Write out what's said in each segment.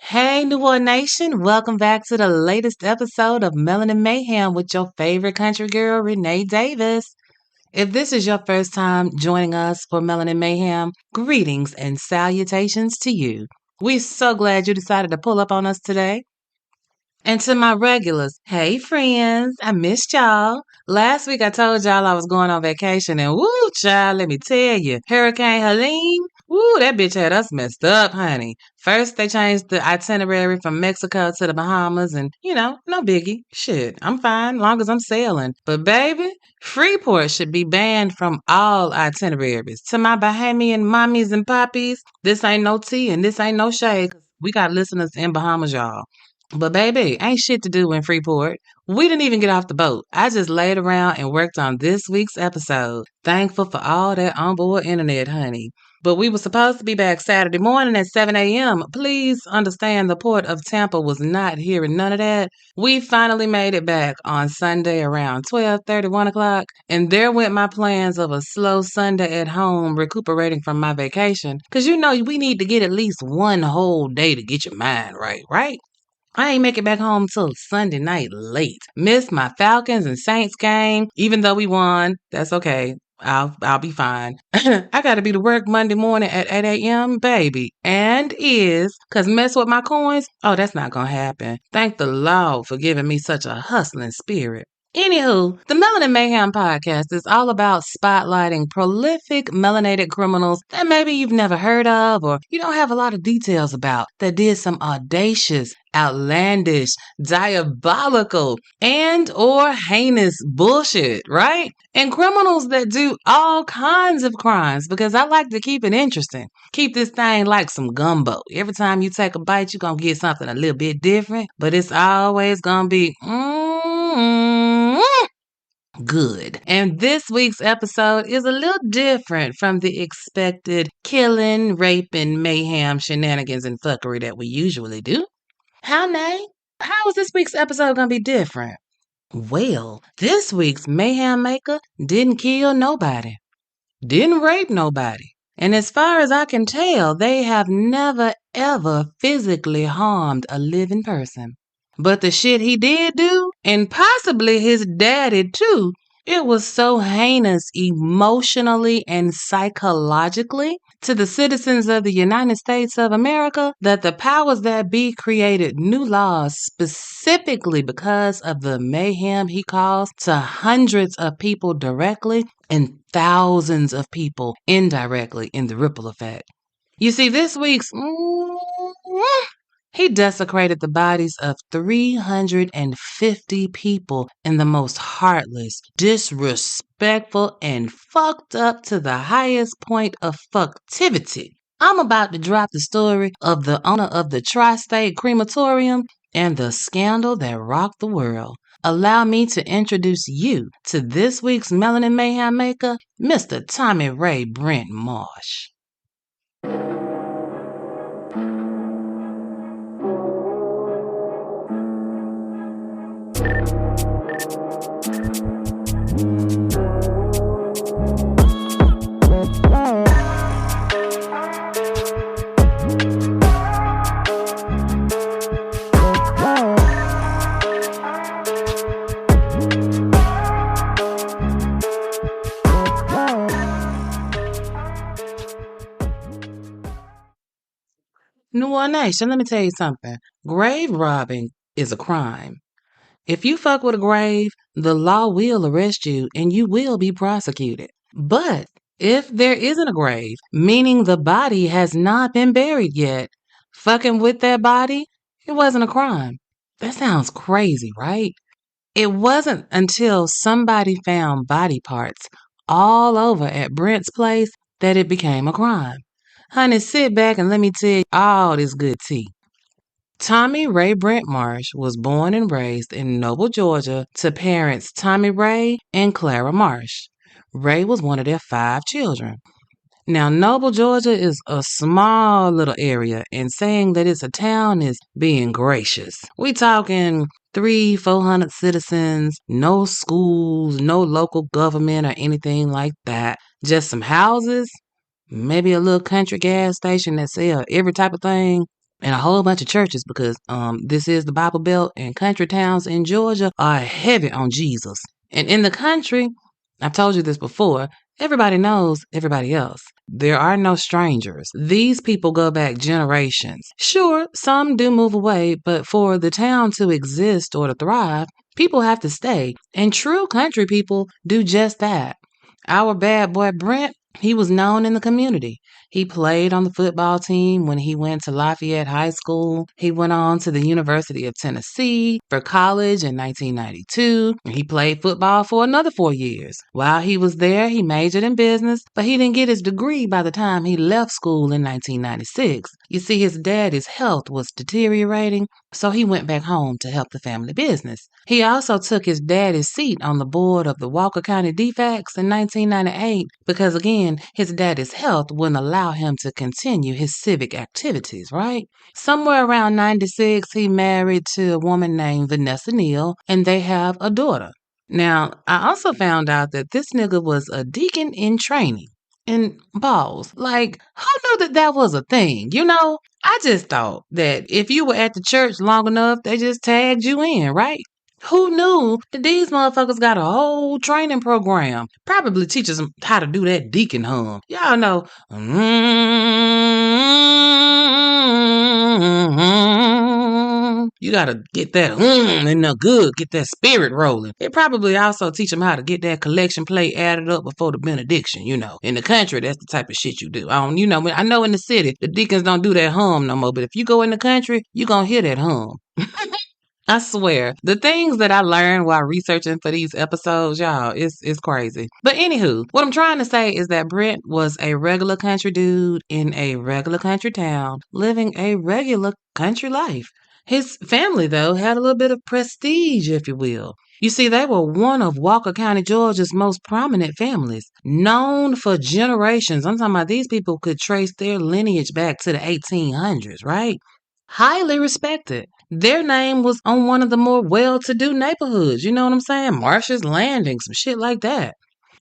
Hey, New Orleans Nation, welcome back to the latest episode of Melanin Mayhem with your favorite country girl, Renee Davis. If this is your first time joining us for Melanin Mayhem, greetings and salutations to you. We're so glad you decided to pull up on us today. And to my regulars, hey friends, I missed y'all. Last week I told y'all I was going on vacation and woo, child, let me tell you, Hurricane Helene, woo, that bitch had us messed up, honey. First they changed the itinerary from Mexico to the Bahamas and, no biggie. Shit, I'm fine, long as I'm sailing. But baby, Freeport should be banned from all itineraries. To my Bahamian mommies and poppies, this ain't no tea and this ain't no shade. We got listeners in Bahamas, y'all. But baby, ain't shit to do in Freeport. We didn't even get off the boat. I just laid around and worked on this week's episode. Thankful for all that onboard internet, honey. But we were supposed to be back Saturday morning at 7 a.m. Please understand the port of Tampa was not hearing none of that. We finally made it back on Sunday around 12:30, 1 o'clock. And there went my plans of a slow Sunday at home recuperating from my vacation. Because we need to get at least one whole day to get your mind right, right? I ain't make it back home till Sunday night late. Missed my Falcons and Saints game. Even though we won, that's okay. I'll be fine. I gotta be to work Monday morning at 8 a.m., baby. And cause mess with my coins? Oh, that's not gonna happen. Thank the Lord for giving me such a hustling spirit. Anywho, the Melanin Mayhem podcast is all about spotlighting prolific melanated criminals that maybe you've never heard of or you don't have a lot of details about that did some audacious, outlandish, diabolical, and or heinous bullshit, right? And criminals that do all kinds of crimes because I like to keep it interesting. Keep this thing like some gumbo. Every time you take a bite, you're going to get something a little bit different, but it's always going to be good. And this week's episode is a little different from the expected killing, raping, mayhem, shenanigans, and fuckery that we usually do. How, Nay? How is this week's episode going to be different? Well, this week's mayhem maker didn't kill nobody, didn't rape nobody. And as far as I can tell, they have never, ever physically harmed a living person. But the shit he did do, and possibly his daddy too, it was so heinous emotionally and psychologically to the citizens of the United States of America that the powers that be created new laws specifically because of the mayhem he caused to hundreds of people directly and thousands of people indirectly in the ripple effect. You see, this week's he desecrated the bodies of 350 people in the most heartless, disrespectful, and fucked up to the highest point of fucktivity. I'm about to drop the story of the owner of the Tri State Crematorium and the scandal that rocked the world. Allow me to introduce you to this week's Melanin Mayhem maker, Mr. Tommy Ray Brent Marsh. New Orleans Nation, let me tell you something. Grave robbing is a crime. If you fuck with a grave, the law will arrest you and you will be prosecuted. But if there isn't a grave, meaning the body has not been buried yet, fucking with that body, it wasn't a crime. That sounds crazy, right? It wasn't until somebody found body parts all over at Brent's place that it became a crime. Honey, sit back and let me tell you all this good tea. Tommy Ray Brent Marsh was born and raised in Noble, Georgia to parents Tommy Ray and Clara Marsh. Ray was one of their 5 children. Now, Noble, Georgia is a small little area, and saying that it's a town is being gracious. We talking 300-400 citizens, no schools, no local government or anything like that. Just some houses, maybe a little country gas station that sell every type of thing. and a whole bunch of churches because this is the Bible Belt, and country towns in Georgia are heavy on Jesus. And in the country, I've told you this before, everybody knows everybody else. There are no strangers. These people go back generations. Sure, some do move away, but for the town to exist or to thrive, people have to stay. And true country people do just that. Our bad boy Brent, he was known in the community. He played on the football team when he went to Lafayette High School. He went on to the University of Tennessee for college in 1992. He played football for another 4 years. While he was there, he majored in business, but he didn't get his degree by the time he left school in 1996. You see, his daddy's health was deteriorating, so he went back home to help the family business. He also took his daddy's seat on the board of the Walker County DFACS in 1998 because, again, his daddy's health wouldn't allow him to continue his civic activities, right? Somewhere around 96, he married to a woman named Vanessa Neal, and they have a daughter. Now, I also found out that this nigga was a deacon in training. And balls, like, who knew that that was a thing? You know, I just thought that if you were at the church long enough, they just tagged you in, right? Who knew that these motherfuckers got a whole training program? Probably teaches them how to do that deacon hum. Y'all know. You gotta get that in the good, get that spirit rolling. It probably also teach them how to get that collection plate added up before the benediction, you know. In the country, that's the type of shit you do. I know in the city, the deacons don't do that hum no more, but if you go in the country, you gonna hear that hum. I swear, the things that I learned while researching for these episodes, y'all, it's crazy. But anywho, what I'm trying to say is that Brent was a regular country dude in a regular country town, living a regular country life. His family, though, had a little bit of prestige, if you will. You see, they were one of Walker County, Georgia's most prominent families, known for generations. I'm talking about these people could trace their lineage back to the 1800s, right? Highly respected. Their name was on one of the more well-to-do neighborhoods. You know what I'm saying? Marsh's Landing, some shit like that.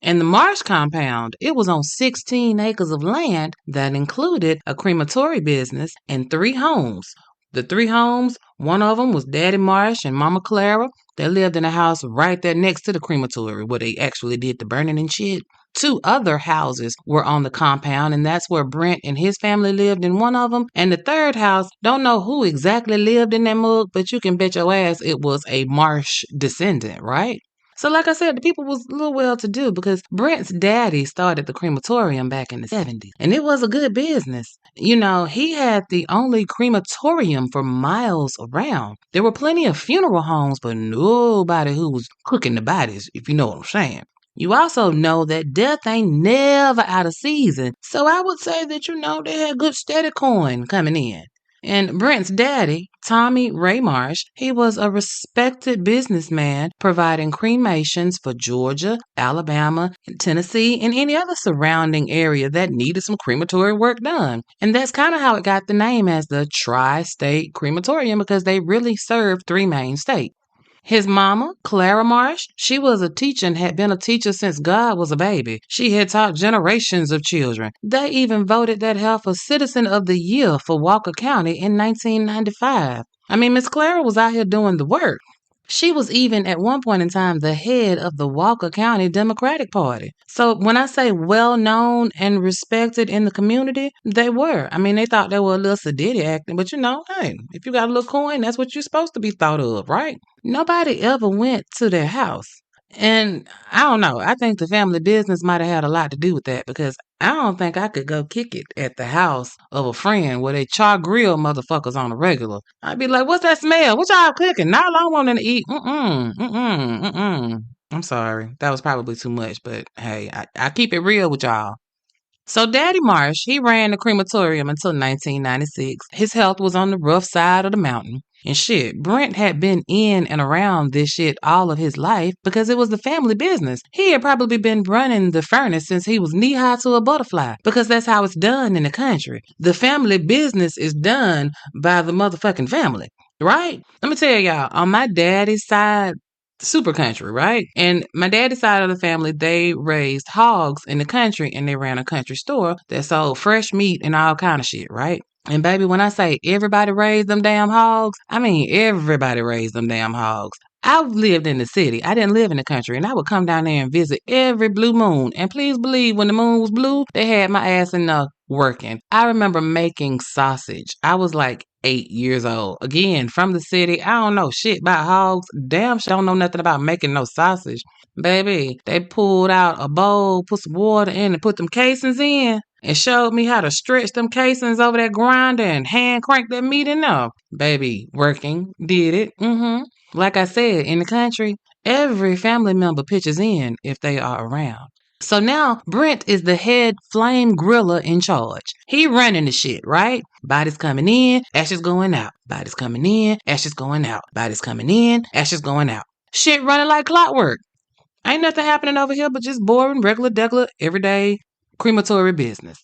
And the Marsh compound, it was on 16 acres of land that included a crematory business and 3 homes. The 3 homes, one of them was Daddy Marsh and Mama Clara. They lived in a house right there next to the crematory where they actually did the burning and shit. 2 other houses were on the compound, and that's where Brent and his family lived in one of them. And the third house, don't know who exactly lived in that mug, but you can bet your ass it was a Marsh descendant, right? So like I said, the people was a little well-to-do because Brent's daddy started the crematorium back in the 70s, and it was a good business. You know, he had the only crematorium for miles around. There were plenty of funeral homes, but nobody who was cooking the bodies, if you know what I'm saying. You also know that death ain't never out of season, so I would say that, they had good steady coin coming in. And Brent's daddy, Tommy Ray Marsh, he was a respected businessman providing cremations for Georgia, Alabama, Tennessee, and any other surrounding area that needed some crematory work done. And that's kind of how it got the name as the Tri State Crematorium because they really served 3 main states. His mama, Clara Marsh, she was a teacher and had been a teacher since God was a baby. She had taught generations of children. They even voted that heifer Citizen of the Year for Walker County in 1995. I mean, Miss Clara was out here doing the work. She was even at one point in time the head of the Walker County Democratic Party. So when I say well-known and respected in the community, they were. I mean, they thought they were a little sedity acting, but hey, if you got a little coin, that's what you're supposed to be thought of, right? Nobody ever went to their house. And I don't know. I think the family business might have had a lot to do with that because I don't think I could go kick it at the house of a friend where they char grill motherfuckers on a regular. I'd be like, what's that smell? What y'all cooking? Not all I want to eat. I'm sorry. That was probably too much, but hey, I keep it real with y'all. So Daddy Marsh, he ran the crematorium until 1996. His health was on the rough side of the mountain. And shit, Brent had been in and around this shit all of his life because it was the family business. He had probably been running the furnace since he was knee-high to a butterfly because that's how it's done in the country. The family business is done by the motherfucking family, right? Let me tell y'all, on my daddy's side, super country, right? And my daddy's side of the family, they raised hogs in the country and they ran a country store that sold fresh meat and all kind of shit, right? And baby, when I say everybody raised them damn hogs, I mean everybody raised them damn hogs. I've lived in the city. I didn't live in the country, and I would come down there and visit every blue moon. And please believe, when the moon was blue, they had my ass in the working. I remember making sausage. I was like 8 years old. Again, from the city. I don't know shit about hogs. Damn sure don't know nothing about making no sausage. Baby, they pulled out a bowl, put some water in, and put them casings in, and showed me how to stretch them casings over that grinder and hand crank that meat in there. Baby, working, did it. Like I said, in the country, every family member pitches in if they are around. So now Brent is the head flame griller in charge. He running the shit, right? Bodies coming in, ashes going out. Bodies coming in, ashes going out. Bodies coming in, ashes going out. Shit running like clockwork. Ain't nothing happening over here but just boring, regular, degular, everyday crematory business.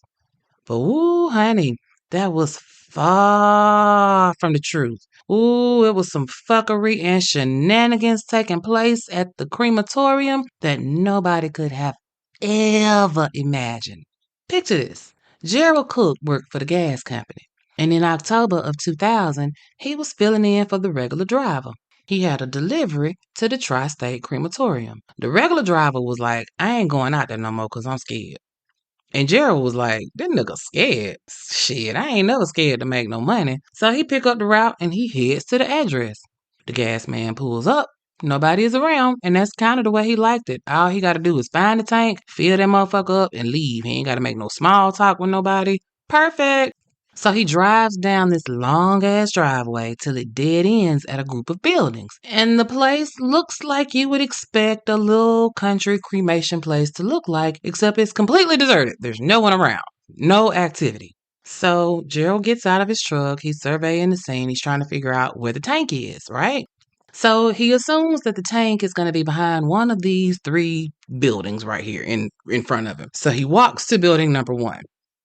But ooh, honey, that was far from the truth. Ooh, it was some fuckery and shenanigans taking place at the crematorium that nobody could have ever imagined. Picture this. Gerald Cook worked for the gas company, and in October of 2000, he was filling in for the regular driver. He had a delivery to the Tri State Crematorium. The regular driver was like, I ain't going out there no more because I'm scared. And Gerald was like, that nigga scared. Shit, I ain't never scared to make no money. So he pick up the route and he heads to the address. The gas man pulls up. Nobody is around, and that's kind of the way he liked it. All he got to do is find the tank, fill that motherfucker up, and leave. He ain't got to make no small talk with nobody. Perfect. So he drives down this long ass driveway till it dead ends at a group of buildings. And the place looks like you would expect a little country cremation place to look like, except it's completely deserted. There's no one around, no activity. So Gerald gets out of his truck, he's surveying the scene, he's trying to figure out where the tank is, right? So he assumes that the tank is going to be behind one of these three buildings right here in front of him. So he walks to building number one.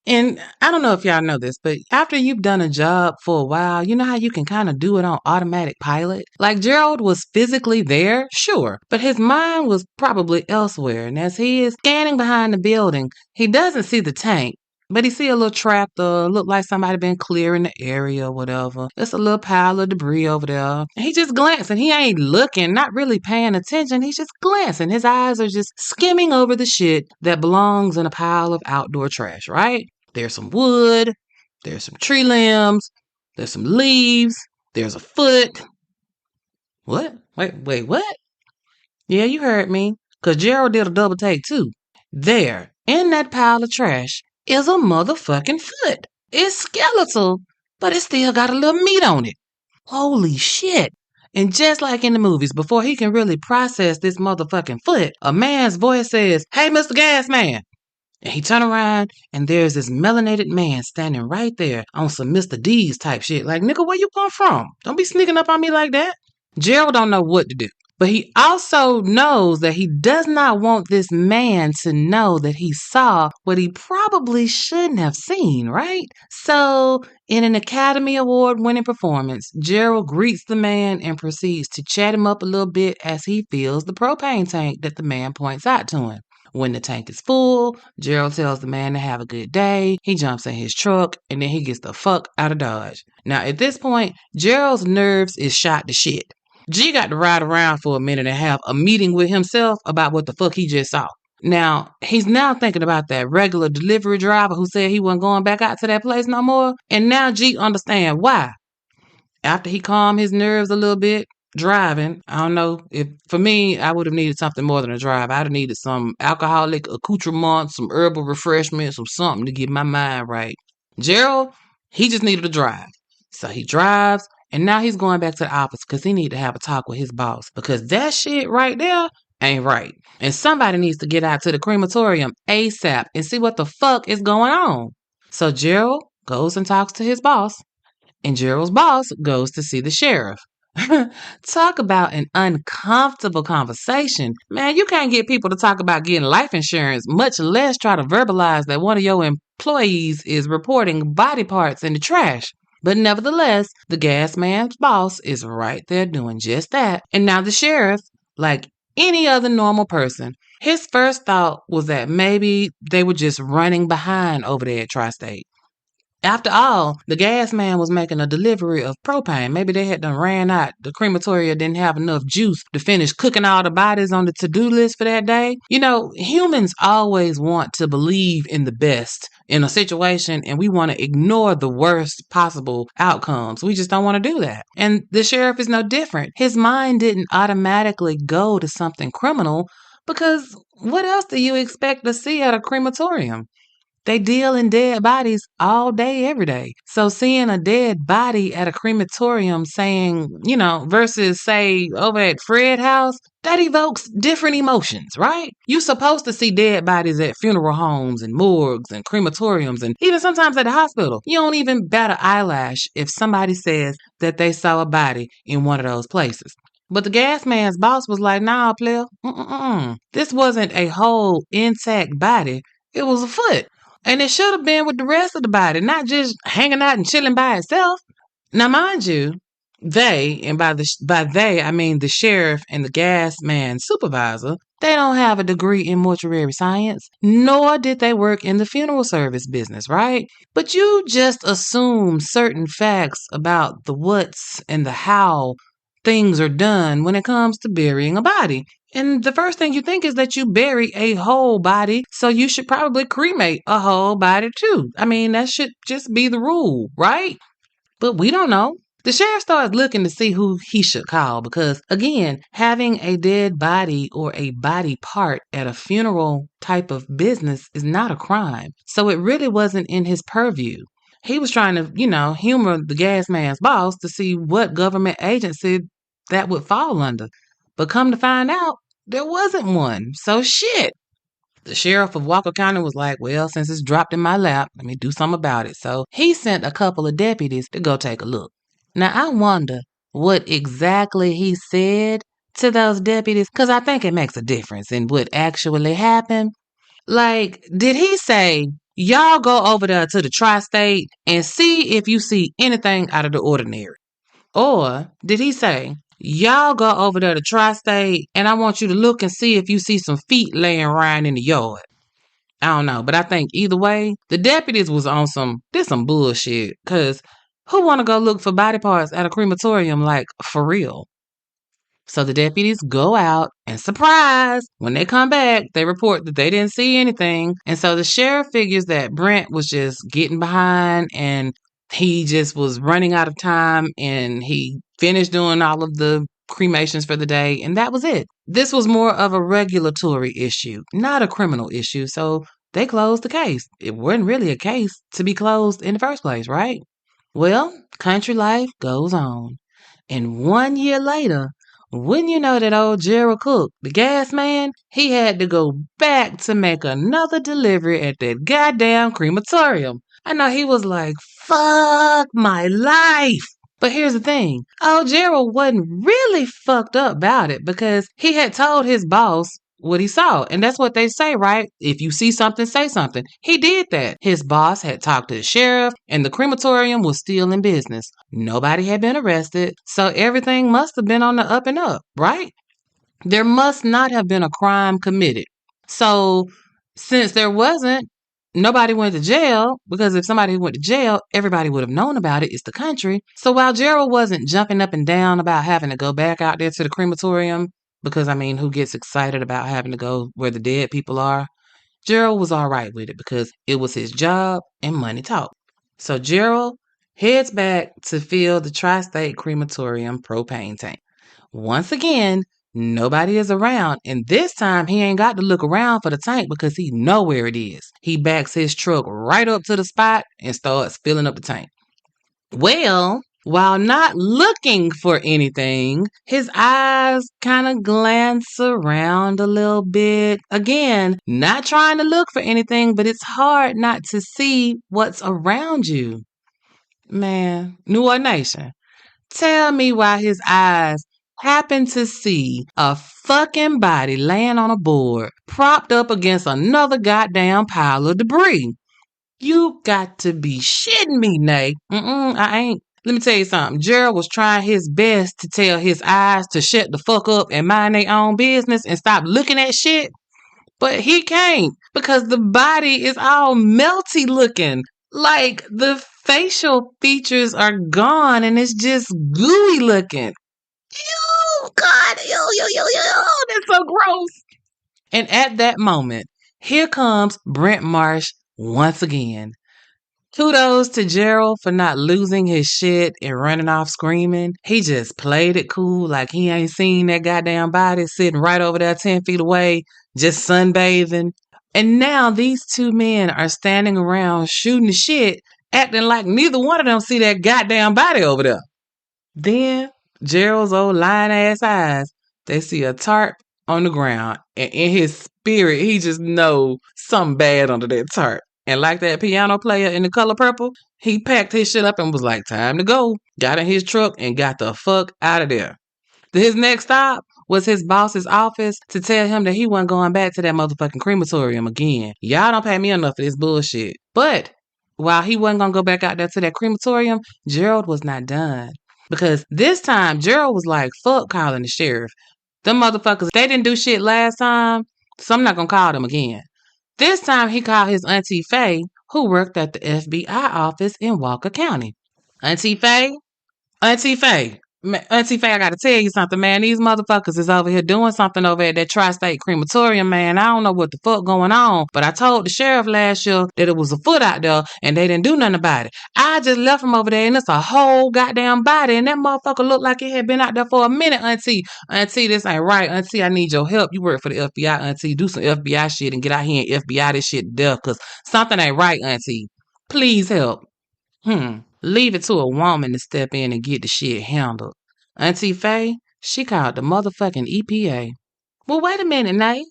And I don't know if y'all know this, but after you've done a job for a while, you know how you can kind of do it on automatic pilot? Like Gerald was physically there, sure, but his mind was probably elsewhere. And as he is scanning behind the building, he doesn't see the tank, but he see a little tractor, look like somebody been clearing the area or whatever. It's a little pile of debris over there. And he just glancing. He ain't looking, not really paying attention. He's just glancing. His eyes are just skimming over the shit that belongs in a pile of outdoor trash, right? There's some wood, there's some tree limbs, there's some leaves, there's a foot. What? Wait, what? Yeah, you heard me. Because Gerald did a double take too. There, in that pile of trash, is a motherfucking foot. It's skeletal, but it still got a little meat on it. Holy shit. And just like in the movies, before he can really process this motherfucking foot, a man's voice says, "Hey, Mr. Gas Man." And he turn around, and there's this melanated man standing right there on some Mr. D's type shit. Like, nigga, where you come from? Don't be sneaking up on me like that. Gerald don't know what to do. But he also knows that he does not want this man to know that he saw what he probably shouldn't have seen, right? So, in an Academy Award winning performance, Gerald greets the man and proceeds to chat him up a little bit as he fills the propane tank that the man points out to him. When the tank is full, Gerald tells the man to have a good day. He jumps in his truck, and then he gets the fuck out of Dodge. Now, at this point, Gerald's nerves is shot to shit. G got to ride around for a minute and have a meeting with himself about what the fuck he just saw. Now, he's now thinking about that regular delivery driver who said he wasn't going back out to that place no more. And now G understand why. After he calmed his nerves a little bit, driving, I don't know, if for me, I would have needed something more than a drive. I'd have needed some alcoholic accoutrement, some herbal refreshments, or something to get my mind right. Gerald, he just needed a drive. So he drives, and now he's going back to the office because he need to have a talk with his boss, because that shit right there ain't right. And somebody needs to get out to the crematorium ASAP and see what the fuck is going on. So Gerald goes and talks to his boss, and Gerald's boss goes to see the sheriff. Talk about an uncomfortable conversation. Man, you can't get people to talk about getting life insurance, much less try to verbalize that one of your employees is reporting body parts in the trash. But nevertheless, the gas man's boss is right there doing just that. And now the sheriff, like any other normal person, his first thought was that maybe they were just running behind over there at Tri State. After all, the gas man was making a delivery of propane. Maybe they had done ran out. The crematorium didn't have enough juice to finish cooking all the bodies on the to-do list for that day. You know, humans always want to believe in the best in a situation, and we want to ignore the worst possible outcomes. We just don't want to do that. And the sheriff is no different. His mind didn't automatically go to something criminal because what else do you expect to see at a crematorium? They deal in dead bodies all day, every day. So seeing a dead body at a crematorium saying, versus say over at Fred house, that evokes different emotions, right? You're supposed to see dead bodies at funeral homes and morgues and crematoriums and even sometimes at the hospital. You don't even bat an eyelash if somebody says that they saw a body in one of those places. But the gas man's boss was like, nah, player, this wasn't a whole intact body. It was a foot. And it should have been with the rest of the body, not just hanging out and chilling by itself. Now, mind you, they, and by they, I mean the sheriff and the gas man supervisor, they don't have a degree in mortuary science, nor did they work in the funeral service business, right? But you just assume certain facts about the what's and the how things are done when it comes to burying a body. And the first thing you think is that you bury a whole body, so you should probably cremate a whole body too. I mean, that should just be the rule, right? But we don't know. The sheriff starts looking to see who he should call because, again, having a dead body or a body part at a funeral type of business is not a crime. So it really wasn't in his purview. He was trying to, humor the gas man's boss to see what government agency that would fall under. But come to find out, there wasn't one. So shit. The sheriff of Walker County was like, well, since it's dropped in my lap, let me do something about it. So he sent a couple of deputies to go take a look. Now, I wonder what exactly he said to those deputies, because I think it makes a difference in what actually happened. Like, did he say, y'all go over there to the Tri State and see if you see anything out of the ordinary? Or did he say, y'all go over there to Tri State and I want you to look and see if you see some feet laying around in the yard? I don't know, but I think either way, the deputies was on some bullshit. Because who want to go look for body parts at a crematorium, like, for real? So the deputies go out and surprise, when they come back, they report that they didn't see anything. And so the sheriff figures that Brent was just getting behind and he just was running out of time and he finished doing all of the cremations for the day and that was it. This was more of a regulatory issue, not a criminal issue. So they closed the case. It wasn't really a case to be closed in the first place, right? Well, country life goes on. And 1 year later, wouldn't you know that old Gerald Cook, the gas man, he had to go back to make another delivery at that goddamn crematorium. I know he was like, fuck my life. But here's the thing. Old Gerald wasn't really fucked up about it because he had told his boss what he saw. And that's what they say, right? If you see something, say something. He did that. His boss had talked to the sheriff and the crematorium was still in business. Nobody had been arrested. So everything must have been on the up and up, right? There must not have been a crime committed. So since there wasn't, nobody went to jail because if somebody went to jail, everybody would have known about it. It's the country. So while Gerald wasn't jumping up and down about having to go back out there to the crematorium, because, I mean, who gets excited about having to go where the dead people are? Gerald was all right with it because it was his job and money talked. So Gerald heads back to fill the Tri State Crematorium propane tank. Once again, nobody is around, and this time he ain't got to look around for the tank because he know where it is. He backs his truck right up to the spot and starts filling up the tank. Well, while not looking for anything, his eyes kind of glance around a little bit. Again, not trying to look for anything, but it's hard not to see what's around you. Man, New Orleans Nation, tell me why his eyes happen to see a fucking body laying on a board, propped up against another goddamn pile of debris. You got to be shitting me, Nate. I ain't. Let me tell you something. Gerald was trying his best to tell his eyes to shut the fuck up and mind their own business and stop looking at shit. But he can't because the body is all melty looking. Like the facial features are gone and it's just gooey looking. Ew, God, ew, ew, ew, ew. That's so gross. And at that moment, here comes Brent Marsh once again. Kudos to Gerald for not losing his shit and running off screaming. He just played it cool like he ain't seen that goddamn body sitting right over there 10 feet away, just sunbathing. And now these two men are standing around shooting the shit, acting like neither one of them see that goddamn body over there. Then Gerald's old lying ass eyes, they see a tarp on the ground, and in his spirit, he just know something bad under that tarp. And like that piano player in The Color Purple, he packed his shit up and was like, time to go. Got in his truck and got the fuck out of there. His next stop was his boss's office to tell him that he wasn't going back to that motherfucking crematorium again. Y'all don't pay me enough for this bullshit. But while he wasn't going to go back out there to that crematorium, Gerald was not done. Because this time, Gerald was like, fuck calling the sheriff. Them motherfuckers, they didn't do shit last time, so I'm not going to call them again. This time, he called his Auntie Faye, who worked at the FBI office in Walker County. Auntie Faye, Auntie Faye, Auntie Faye, I gotta tell you something, man. These motherfuckers is over here doing something over at that Tri State Crematorium, man. I don't know what the fuck going on, but I told the sheriff last year that it was a foot out there and they didn't do nothing about it. I just left him over there and it's a whole goddamn body and that motherfucker looked like it had been out there for a minute, Auntie. Auntie, this ain't right. Auntie, I need your help. You work for the FBI, Auntie. Do some FBI shit and get out here and FBI this shit to death because something ain't right, Auntie. Please help. Leave it to a woman to step in and get the shit handled. Auntie Faye, she called the motherfucking EPA. Well, wait a minute, Nate.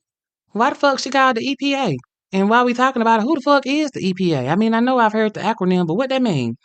Why the fuck she called the EPA? And while we talking about it, who the fuck is the EPA? I mean, I know I've heard the acronym, but what that mean?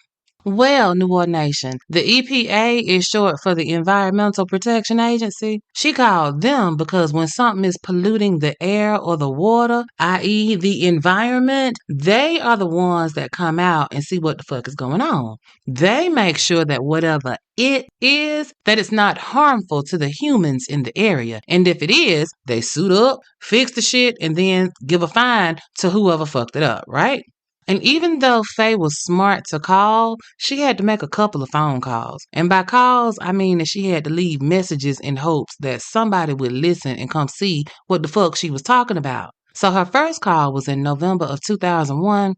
Well, New Orleans Nation, the EPA is short for the Environmental Protection Agency. She called them because when something is polluting the air or the water, i.e. the environment, they are the ones that come out and see what the fuck is going on. They make sure that whatever it is, that it's not harmful to the humans in the area. And if it is, they suit up, fix the shit, and then give a fine to whoever fucked it up, right? And even though Faye was smart to call, she had to make a couple of phone calls. And by calls, I mean that she had to leave messages in hopes that somebody would listen and come see what the fuck she was talking about. So her first call was in November of 2001.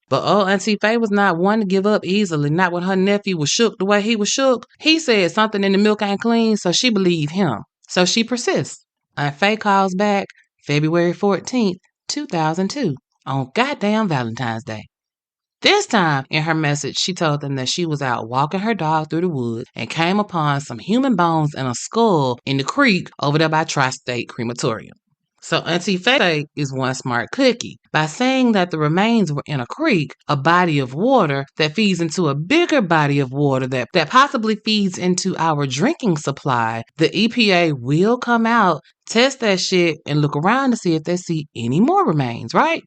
But old Auntie Faye was not one to give up easily, not when her nephew was shook the way he was shook. He said something in the milk ain't clean, so she believed him. So she persists. Aunt Faye calls back February 14th, 2002. On goddamn Valentine's Day. This time, in her message, she told them that she was out walking her dog through the woods and came upon some human bones and a skull in the creek over there by Tri State Crematorium. So Auntie Faye is one smart cookie. By saying that the remains were in a creek, a body of water that feeds into a bigger body of water that possibly feeds into our drinking supply, the EPA will come out, test that shit, and look around to see if they see any more remains, right?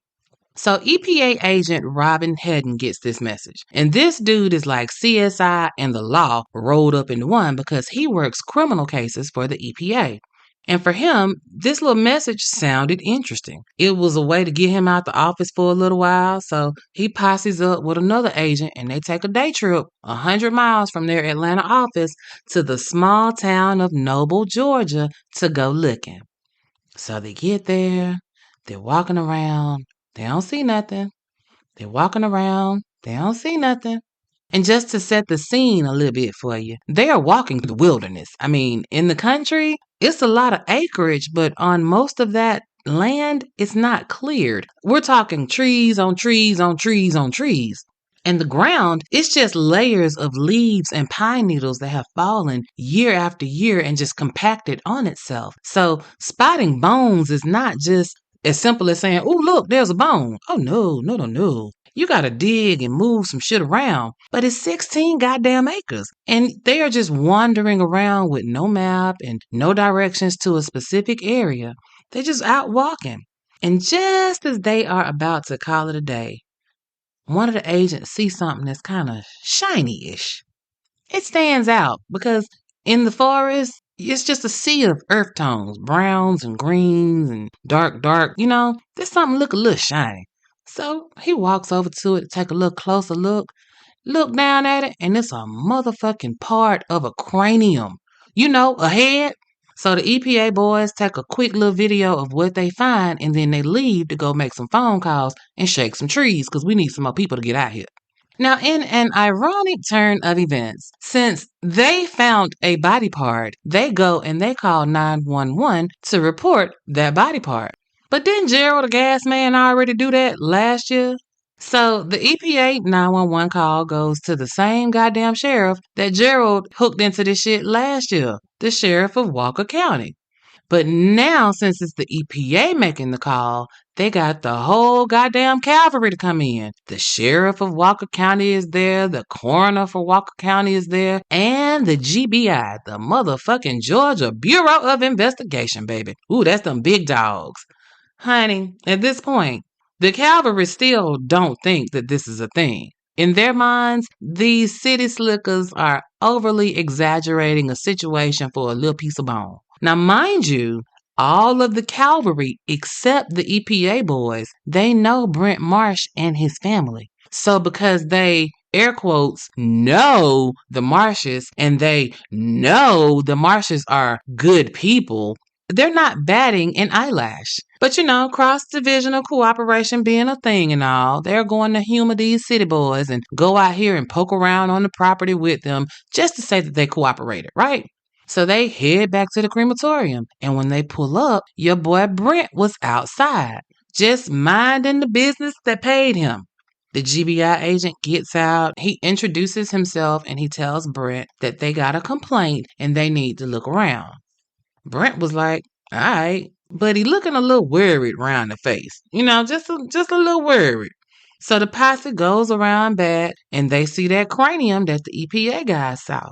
So EPA agent Robin Hedden gets this message. And this dude is like CSI and the law rolled up into one because he works criminal cases for the EPA. And for him, this little message sounded interesting. It was a way to get him out the office for a little while. So he posses up with another agent and they take a day trip 100 miles from their Atlanta office to the small town of Noble, Georgia to go looking. So they get there, they're walking around. They don't see nothing. They're walking around. They don't see nothing. And just to set the scene a little bit for you, they are walking the wilderness. I mean, in the country, it's a lot of acreage, but on most of that land, it's not cleared. We're talking trees on trees on trees on trees. And the ground, it's just layers of leaves and pine needles that have fallen year after year and just compacted on itself. So spotting bones is not just as simple as saying, oh, look, there's a bone. Oh, no. You got to dig and move some shit around. But it's 16 goddamn acres. And they are just wandering around with no map and no directions to a specific area. They're just out walking. And just as they are about to call it a day, one of the agents sees something that's kind of shiny-ish. It stands out because in the forest, it's just a sea of earth tones, browns and greens and dark, there's something look a little shiny. So he walks over to it to take a little closer look down at it, and it's a motherfucking part of a cranium. A head. So the EPA boys take a quick little video of what they find, and then they leave to go make some phone calls and shake some trees because we need some more people to get out here. Now, in an ironic turn of events, since they found a body part, they go and they call 911 to report that body part. But didn't Gerald the gas man already do that last year? So the EPA 911 call goes to the same goddamn sheriff that Gerald hooked into this shit last year, the sheriff of Walker County. But now, since it's the EPA making the call, they got the whole goddamn cavalry to come in. The sheriff of Walker County is there, the coroner for Walker County is there, and the GBI, the motherfucking Georgia Bureau of Investigation, baby. Ooh, that's them big dogs. Honey, at this point, the cavalry still don't think that this is a thing. In their minds, these city slickers are overly exaggerating a situation for a little piece of bone. Now, mind you, all of the cavalry except the EPA boys, they know Brent Marsh and his family. So because they, air quotes, know the Marshes and they know the Marshes are good people, they're not batting an eyelash. But cross-divisional cooperation being a thing and all, they're going to humor these city boys and go out here and poke around on the property with them just to say that they cooperated, right? So they head back to the crematorium, and when they pull up, your boy Brent was outside, just minding the business that paid him. The GBI agent gets out, he introduces himself, and he tells Brent that they got a complaint and they need to look around. Brent was like, all right, but he looking a little worried around the face. Just a little worried. So the posse goes around back, and they see that cranium that the EPA guys saw.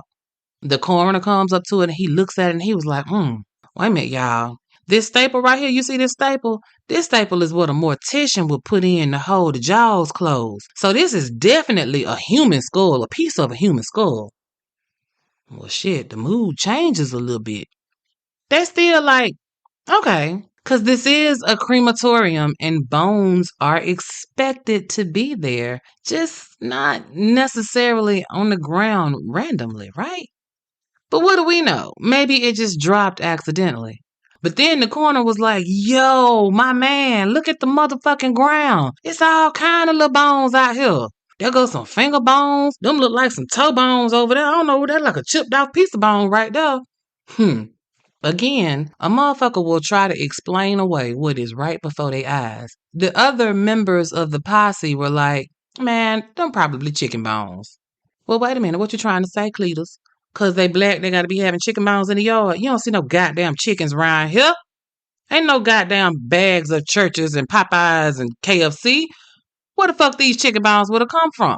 The coroner comes up to it, and he looks at it, and he was like, wait a minute, y'all. This staple right here, you see this staple? This staple is what a mortician would put in to hold the jaws closed. So this is definitely a human skull, a piece of a human skull. Well, shit, the mood changes a little bit. They're still like, okay, because this is a crematorium and bones are expected to be there, just not necessarily on the ground randomly, right? But what do we know? Maybe it just dropped accidentally. But then the coroner was like, yo, my man, look at the motherfucking ground. It's all kind of little bones out here. There goes some finger bones. Them look like some toe bones over there. I don't know, that's like a chipped off piece of bone right there. Again, a motherfucker will try to explain away what is right before their eyes. The other members of the posse were like, man, them probably chicken bones. Well, wait a minute, what you trying to say, Cletus? Because they black, they got to be having chicken bones in the yard. You don't see no goddamn chickens around here. Ain't no goddamn bags of Churches and Popeyes and KFC. Where the fuck these chicken bones would have come from?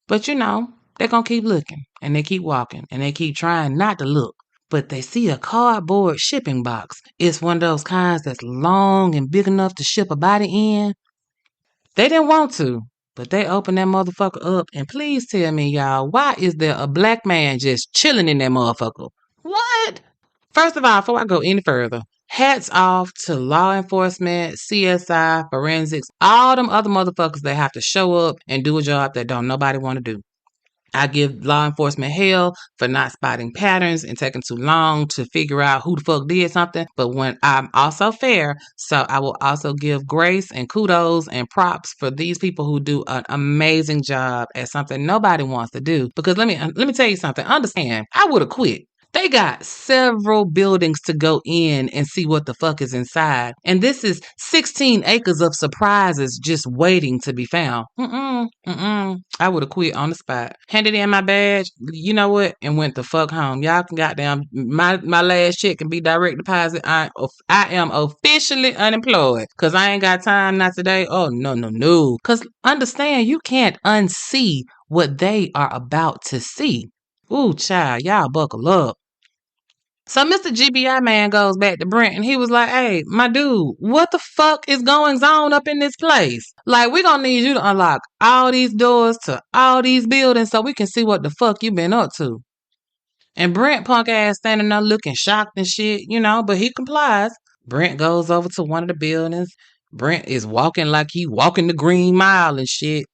But they're going to keep looking, and they keep walking, and they keep trying not to look. But they see a cardboard shipping box. It's one of those kinds that's long and big enough to ship a body in. They didn't want to, but they opened that motherfucker up. And please tell me, y'all, why is there a black man just chilling in that motherfucker? What? First of all, before I go any further, hats off to law enforcement, CSI, forensics, all them other motherfuckers that have to show up and do a job that don't nobody want to do. I give law enforcement hell for not spotting patterns and taking too long to figure out who the fuck did something. But when I'm also fair, so I will also give grace and kudos and props for these people who do an amazing job at something nobody wants to do. Because let me tell you something. Understand, I would have quit. They got several buildings to go in and see what the fuck is inside. And this is 16 acres of surprises just waiting to be found. I would have quit on the spot. Handed in my badge, you know what, and went the fuck home. Y'all can goddamn, my last check can be direct deposit. I am officially unemployed because I ain't got time, not today. Oh, no. Because understand, you can't unsee what they are about to see. Ooh, child, y'all buckle up. So Mr. GBI man goes back to Brent and he was like, hey, my dude, what the fuck is going on up in this place? Like, we're going to need you to unlock all these doors to all these buildings so we can see what the fuck you been up to. And Brent punk ass standing there looking shocked and shit, but he complies. Brent goes over to one of the buildings. Brent is walking like he walking the Green Mile and shit.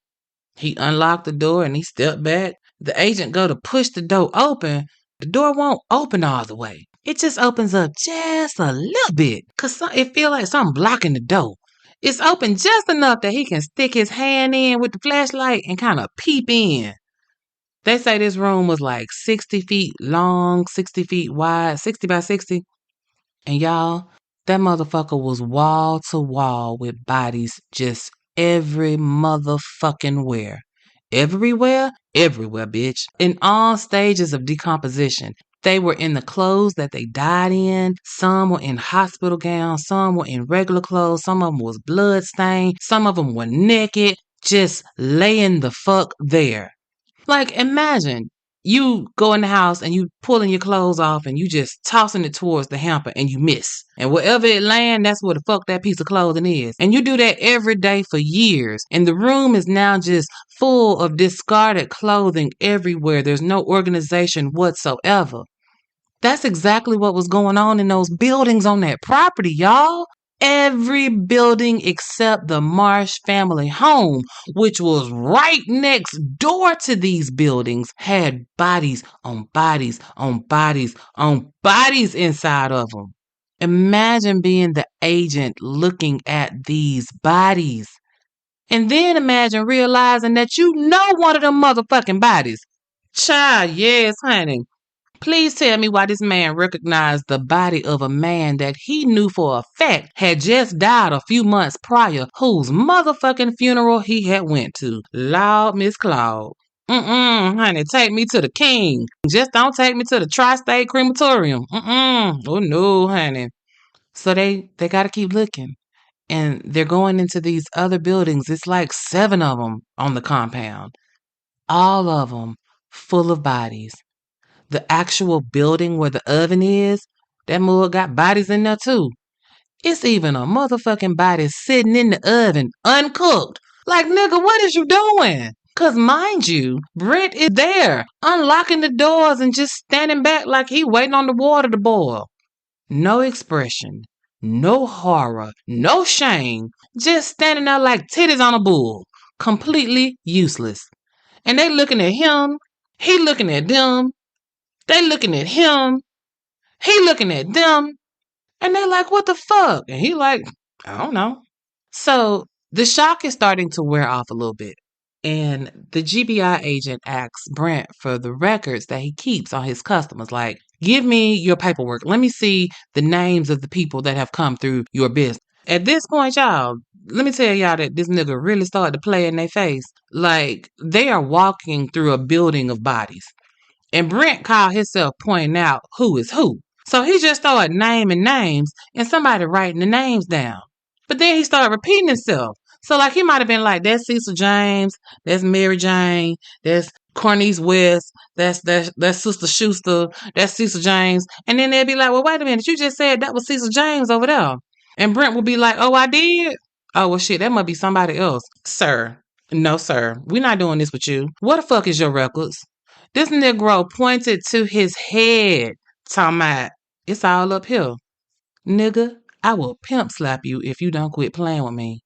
He unlocked the door and he stepped back. The agent go to push the door open. The door won't open all the way. It just opens up just a little bit because it feel like something blocking the door. It's open just enough that he can stick his hand in with the flashlight and kind of peep in. They say this room was like 60 feet long, 60 feet wide, 60 by 60. And y'all, that motherfucker was wall to wall with bodies just every motherfucking where. Everywhere? Everywhere, bitch. In all stages of decomposition. They were in the clothes that they died in. Some were in hospital gowns. Some were in regular clothes. Some of them was bloodstained. Some of them were naked. Just laying the fuck there. Like, imagine you go in the house and you pulling your clothes off and you just tossing it towards the hamper and you miss. And wherever it land, that's where the fuck that piece of clothing is. And you do that every day for years. And the room is now just full of discarded clothing everywhere. There's no organization whatsoever. That's exactly what was going on in those buildings on that property, y'all. Every building except the Marsh family home, which was right next door to these buildings, had bodies on bodies on bodies on bodies inside of them. Imagine being the agent looking at these bodies. And then imagine realizing that you know one of them motherfucking bodies. Child, yes, honey. Please tell me why this man recognized the body of a man that he knew for a fact had just died a few months prior, whose motherfucking funeral he had went to. Lord, Miss Claude. Honey, take me to the king. Just don't take me to the Tri State Crematorium. Oh no, honey. So they gotta keep looking. And they're going into these other buildings. It's like 7 of them on the compound. All of them full of bodies. The actual building where the oven is, that mug got bodies in there too. It's even a motherfucking body sitting in the oven, uncooked. Like, nigga, what is you doing? Cause mind you, Brent is there, unlocking the doors and just standing back like he waiting on the water to boil. No expression, no horror, no shame, just standing there like titties on a bull. Completely useless. And they looking at him, he looking at them. They looking at him, he looking at them, and they like, what the fuck? And he like, I don't know. So the shock is starting to wear off a little bit. And the GBI agent asks Brent for the records that he keeps on his customers. Like, give me your paperwork. Let me see the names of the people that have come through your business. At this point, y'all, let me tell y'all that this nigga really started to play in their face. Like, they are walking through a building of bodies. And Brent called himself pointing out who is who. So he just started naming names and somebody writing the names down. But then he started repeating himself. So like he might have been like, that's Cecil James, that's Mary Jane, that's Cornice West, that's Sister Schuster, that's Cecil James. And then they'd be like, well, wait a minute, you just said that was Cecil James over there. And Brent would be like, oh, I did? Oh, well, shit, that must be somebody else. Sir, no, sir, we're not doing this with you. What the fuck is your records? This Negro pointed to his head, talking about, it's all up here. Nigga, I will pimp slap you if you don't quit playing with me.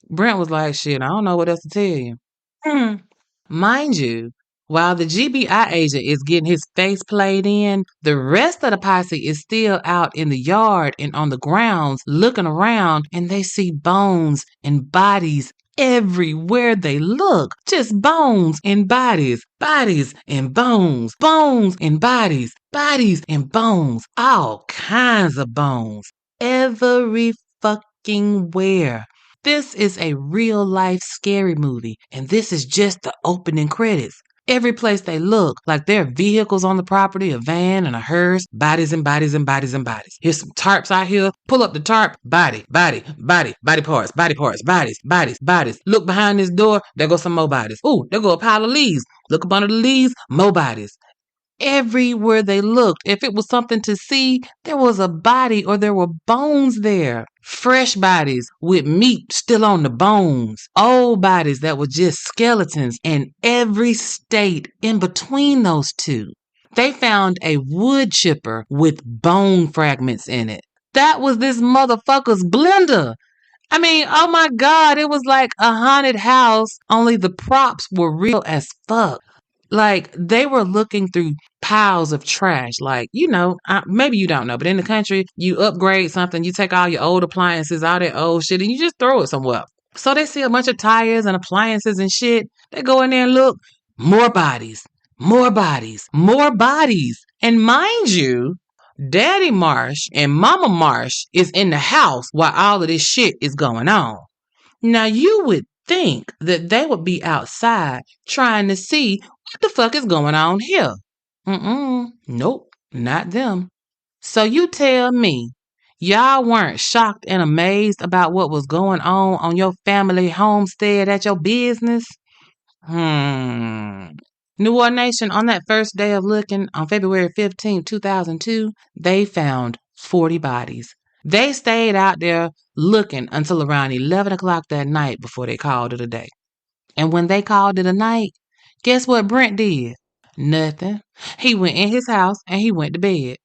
Brent was like, shit, I don't know what else to tell you. Mind you, while the GBI agent is getting his face played in, the rest of the posse is still out in the yard and on the grounds looking around, and they see bones and bodies everywhere they look. Just bones and bodies, bodies and bones, bones and bodies, bodies and bones, all kinds of bones. Every fucking where. This is a real life scary movie, and this is just the opening credits. Every place they look, like there are vehicles on the property, a van and a hearse, bodies and bodies and bodies and bodies. Here's some tarps out here. Pull up the tarp, body, body, body, body parts, bodies, bodies, bodies. Look behind this door, there go some more bodies. Ooh, there go a pile of leaves. Look up under the leaves, more bodies. Everywhere they looked, if it was something to see, there was a body or there were bones there. Fresh bodies with meat still on the bones. Old bodies that were just skeletons, and every state in between those two. They found a wood chipper with bone fragments in it. That was this motherfucker's blender. I mean, oh my God, it was like a haunted house, only the props were real as fuck. Like they were looking through piles of trash. Like, maybe you don't know, but in the country, you upgrade something, you take all your old appliances, all that old shit, and you just throw it somewhere. So they see a bunch of tires and appliances and shit. They go in there and look, more bodies, more bodies, more bodies. And mind you, Daddy Marsh and Mama Marsh is in the house while all of this shit is going on. Now you would think that they would be outside trying to see what the fuck is going on here. Nope, not them. So you tell me, y'all weren't shocked and amazed about what was going on your family homestead at your business? New Orleans Nation, on that first day of looking, on February 15, 2002, they found 40 bodies. They stayed out there looking until around 11 o'clock that night before they called it a day. And when they called it a night, guess what Brent did? Nothing. He went in his house and he went to bed.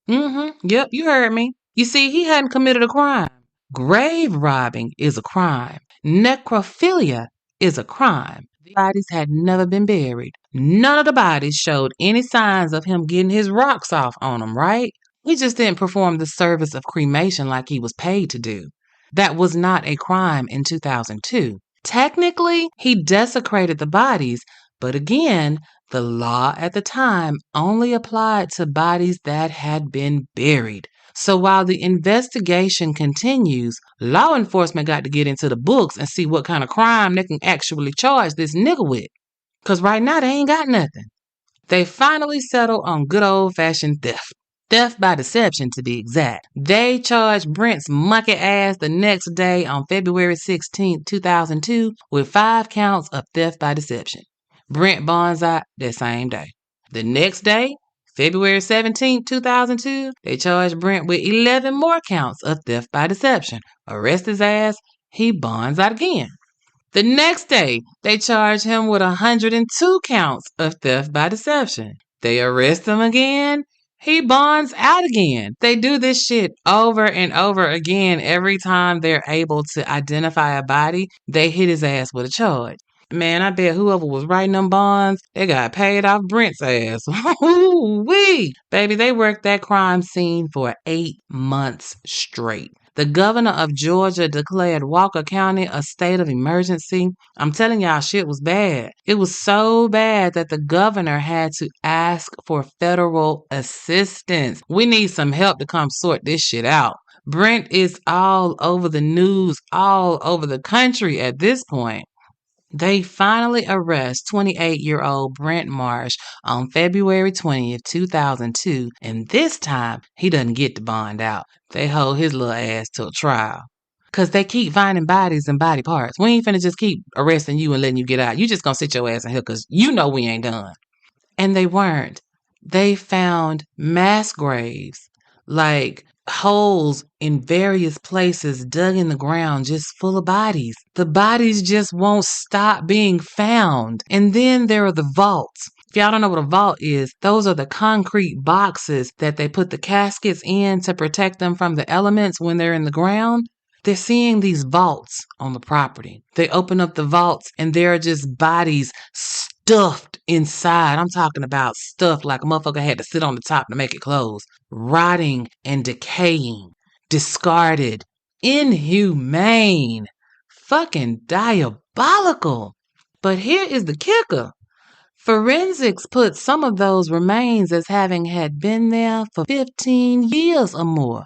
Yep, you heard me. You see, he hadn't committed a crime. Grave robbing is a crime. Necrophilia is a crime. The bodies had never been buried. None of the bodies showed any signs of him getting his rocks off on them, right? He just didn't perform the service of cremation like he was paid to do. That was not a crime in 2002. Technically, he desecrated the bodies, but again, the law at the time only applied to bodies that had been buried. So while the investigation continues, law enforcement got to get into the books and see what kind of crime they can actually charge this nigga with. Because right now, they ain't got nothing. They finally settled on good old-fashioned theft. Theft by deception, to be exact. They charged Brent's monkey ass the next day on February 16, 2002, with 5 counts of theft by deception. Brent bonds out that same day. The next day, February 17, 2002, they charged Brent with 11 more counts of theft by deception. Arrest his ass, he bonds out again. The next day, they charge him with 102 counts of theft by deception. They arrest him again. He bonds out again. They do this shit over and over again. Every time they're able to identify a body, they hit his ass with a charge. Man, I bet whoever was writing them bonds, they got paid off Brent's ass. Woo-wee! Baby, they worked that crime scene for 8 months straight. The governor of Georgia declared Walker County a state of emergency. I'm telling y'all, shit was bad. It was so bad that the governor had to ask for federal assistance. We need some help to come sort this shit out. Brent is all over the news, all over the country at this point. They finally arrest 28-year-old Brent Marsh on February 20th, 2002, and this time he doesn't get to bond out. They hold his little ass till trial. Because they keep finding bodies and body parts. We ain't finna just keep arresting you and letting you get out. You just gonna sit your ass in here because you know we ain't done. And they weren't. They found mass graves, like holes in various places dug in the ground just full of bodies. The bodies just won't stop being found. And then there are the vaults. If y'all don't know what a vault is, those are the concrete boxes that they put the caskets in to protect them from the elements when they're in the ground. They're seeing these vaults on the property. They open up the vaults and there are just bodies stuffed inside. I'm talking about stuffed like a motherfucker had to sit on the top to make it close. Rotting and decaying. Discarded. Inhumane. Fucking diabolical. But here is the kicker. Forensics put some of those remains as having had been there for 15 years or more.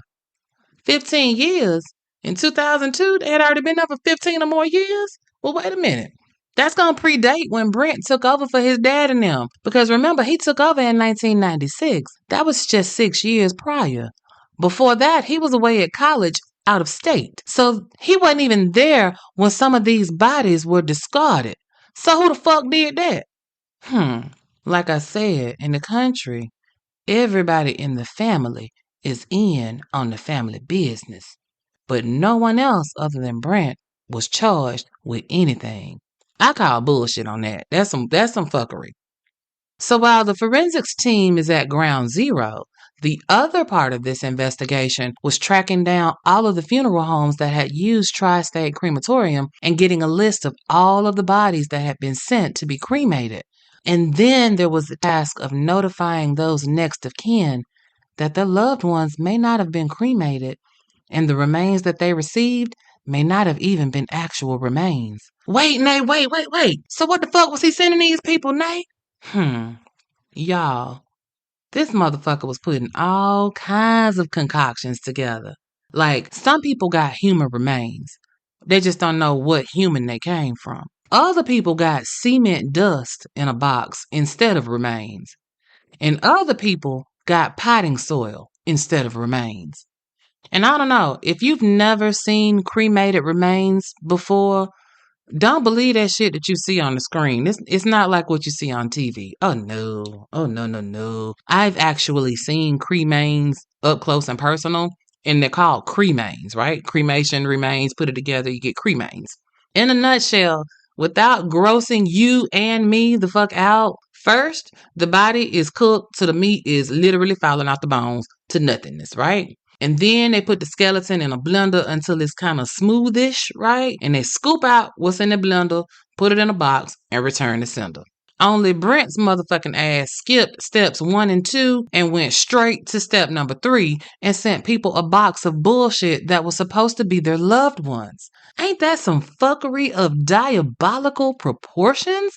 15 years? In 2002, they had already been there for 15 or more years? Well, wait a minute. That's going to predate when Brent took over for his dad and them. Because remember, he took over in 1996. That was just 6 years prior. Before that, he was away at college out of state. So he wasn't even there when some of these bodies were discarded. So who the fuck did that? Like I said, in the country, everybody in the family is in on the family business. But no one else other than Brent was charged with anything. I call bullshit on that. That's some fuckery. So while the forensics team is at ground zero, The other part of this investigation was tracking down all of the funeral homes that had used Tri State Crematorium and getting a list of all of the bodies that had been sent to be cremated. And then there was the task of notifying those next of kin that their loved ones may not have been cremated, and the remains that they received may not have even been actual remains. Wait, Nate, wait. So what the fuck was he sending these people, Nate? Y'all, this motherfucker was putting all kinds of concoctions together. Like, some people got human remains. They just don't know what human they came from. Other people got cement dust in a box instead of remains. And other people got potting soil instead of remains. And I don't know, if you've never seen cremated remains before, don't believe that shit that you see on the screen. It's not like what you see on TV. Oh no. Oh no. I've actually seen cremains up close and personal, and they're called cremains, right? Cremation remains, put it together, you get cremains. In a nutshell, without grossing you and me the fuck out, first, the body is cooked so the meat is literally falling out the bones to nothingness, right? And then they put the skeleton in a blender until it's kind of smoothish, right? And they scoop out what's in the blender, put it in a box, and return to sender. Only Brent's motherfucking ass skipped steps 1 and 2 and went straight to step number 3 and sent people a box of bullshit that was supposed to be their loved ones. Ain't that some fuckery of diabolical proportions?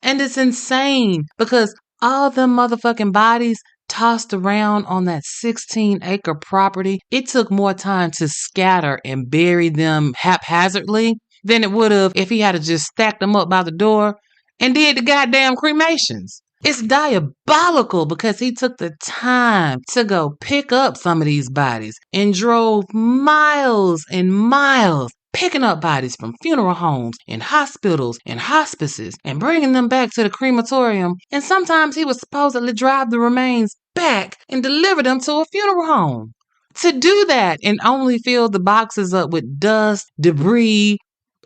And it's insane because all them motherfucking bodies tossed around on that 16-acre property, it took more time to scatter and bury them haphazardly than it would have if he had just stacked them up by the door and did the goddamn cremations. It's diabolical because he took the time to go pick up some of these bodies and drove miles and miles picking up bodies from funeral homes and hospitals and hospices and bringing them back to the crematorium. And sometimes he would supposedly drive the remains back and deliver them to a funeral home. To do that and only fill the boxes up with dust, debris,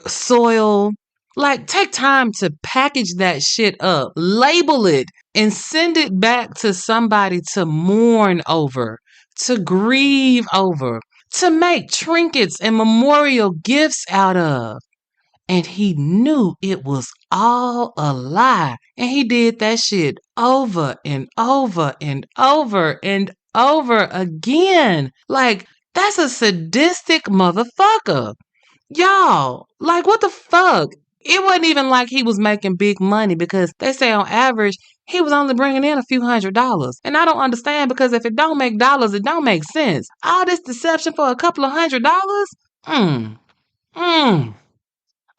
soil. Like, take time to package that shit up, label it, and send it back to somebody to mourn over, to grieve over, to make trinkets and memorial gifts out of. And he knew it was all a lie. And he did that shit over and over and over and over again. Like, that's a sadistic motherfucker. Y'all, like, what the fuck? It wasn't even like he was making big money because they say on average, he was only bringing in a few $100s. And I don't understand because if it don't make dollars, it don't make sense. All this deception for a couple of $100s?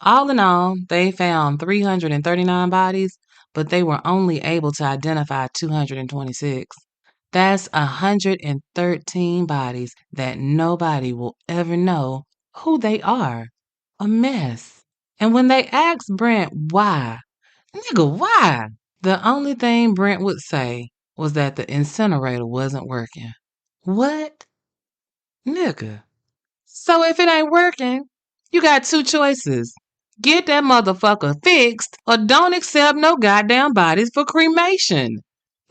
All in all, they found 339 bodies, but they were only able to identify 226. That's 113 bodies that nobody will ever know who they are. A mess. And when they asked Brent why, nigga, why? The only thing Brent would say was that the incinerator wasn't working. What? Nigga. So if it ain't working, you got 2 choices. Get that motherfucker fixed or don't accept no goddamn bodies for cremation.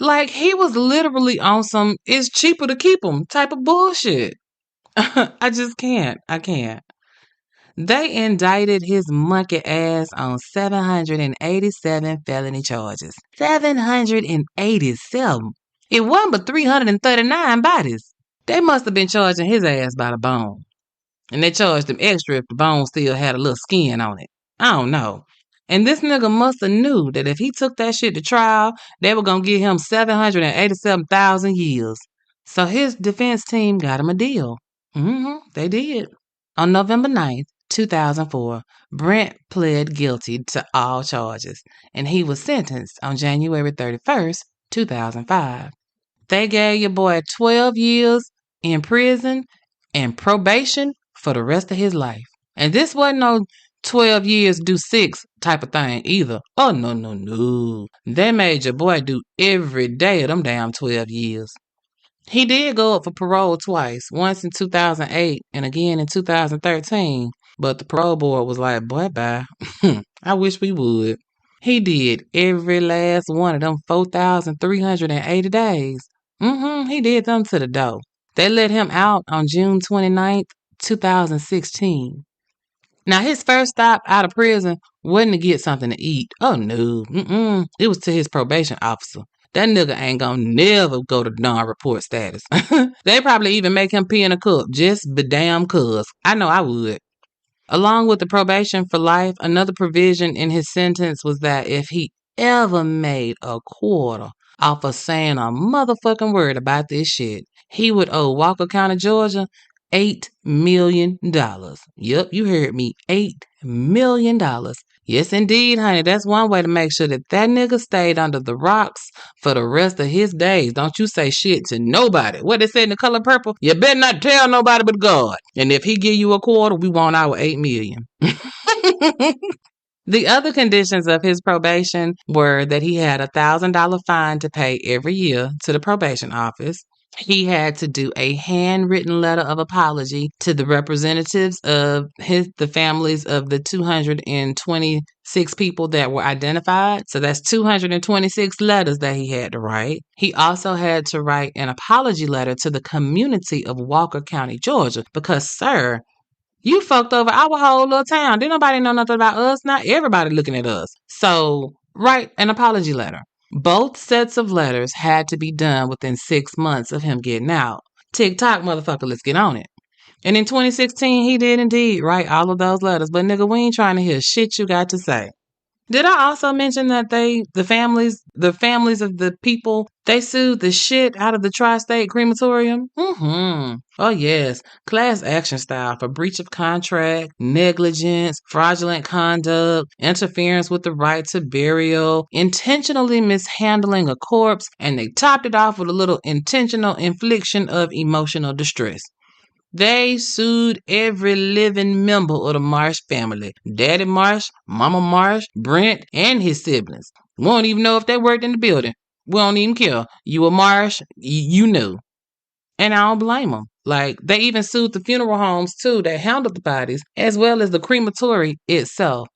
Like, he was literally on some it's cheaper to keep them type of bullshit. I just can't. I can't. They indicted his monkey ass on 787 felony charges. 787. It wasn't but 339 bodies. They must have been charging his ass by the bone. And they charged him extra if the bone still had a little skin on it. I don't know. And this nigga must have knew that if he took that shit to trial, they were going to give him 787,000 years. So his defense team got him a deal. They did. On November 9th, 2004, Brent pled guilty to all charges, and he was sentenced on January 31st, 2005. They gave your boy 12 years in prison and probation for the rest of his life. And this wasn't no 12 years do 6 type of thing either. Oh, no. They made your boy do every day of them damn 12 years. He did go up for parole twice, once in 2008 and again in 2013. But the parole board was like, boy, bye. I wish we would. He did every last one of them 4,380 days. He did them to the door. They let him out on June 29th, 2016. Now, his first stop out of prison wasn't to get something to eat. Oh, no. It was to his probation officer. That nigga ain't gonna never go to non-report status. They probably even make him pee in a cup, just be damn cuz. I know I would. Along with the probation for life, another provision in his sentence was that if he ever made a quarter off of saying a motherfucking word about this shit, he would owe Walker County, Georgia, $8 million. Yep, you heard me. $8 million. Yes, indeed, honey. That's one way to make sure that that nigga stayed under the rocks for the rest of his days. Don't you say shit to nobody. What they say in The Color Purple? You better not tell nobody but God. And if he give you a quarter, we want our $8 million. The other conditions of his probation were that he had a $1,000 fine to pay every year to the probation office. He had to do a handwritten letter of apology to the representatives of the families of the 226 people that were identified. So that's 226 letters that he had to write. He also had to write an apology letter to the community of Walker County, Georgia, because, sir, you fucked over our whole little town. Didn't nobody know nothing about us. Now everybody looking at us. So write an apology letter. Both sets of letters had to be done within 6 months of him getting out. TikTok, motherfucker, let's get on it. And in 2016, he did indeed write all of those letters. But nigga, we ain't trying to hear shit you got to say. Did I also mention that the families of the people, they sued the shit out of the Tri State Crematorium? Oh, yes. Class action style for breach of contract, negligence, fraudulent conduct, interference with the right to burial, intentionally mishandling a corpse, and they topped it off with a little intentional infliction of emotional distress. They sued every living member of the Marsh family. Daddy Marsh, Mama Marsh, Brent, and his siblings. We don't even know if they worked in the building. We don't even care. You a Marsh, you knew. And I don't blame them. Like, they even sued the funeral homes, too, that handled the bodies, as well as the crematory itself.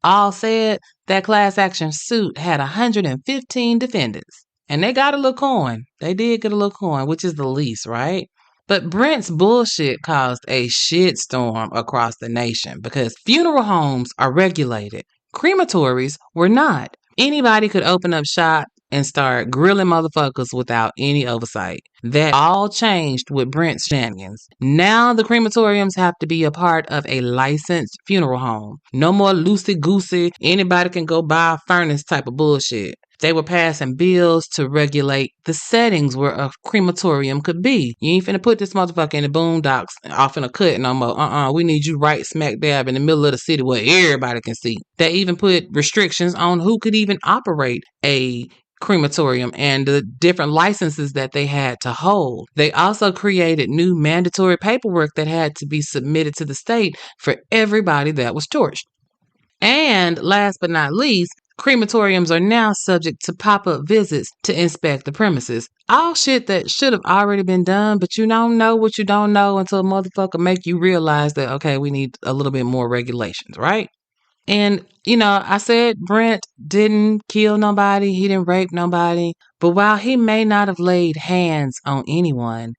All said, that class action suit had 115 defendants. And they got a little coin. They did get a little coin, which is the least, right? But Brent's bullshit caused a shitstorm across the nation because funeral homes are regulated. Crematories were not. Anybody could open up shop and start grilling motherfuckers without any oversight. That all changed with Brent's shenanigans. Now the crematoriums have to be a part of a licensed funeral home. No more loosey-goosey, anybody can go buy a furnace type of bullshit. They were passing bills to regulate the settings where a crematorium could be. You ain't finna put this motherfucker in the boondocks off in a cut no more. We need you right smack dab in the middle of the city where everybody can see. They even put restrictions on who could even operate a crematorium and the different licenses that they had to hold. They also created new mandatory paperwork that had to be submitted to the state for everybody that was torched. And last but not least, crematoriums are now subject to pop-up visits to inspect the premises. All shit that should have already been done, but you don't know what you don't know until a motherfucker make you realize that, okay, we need a little bit more regulations, right? And, I said Brent didn't kill nobody, he didn't rape nobody, but while he may not have laid hands on anyone,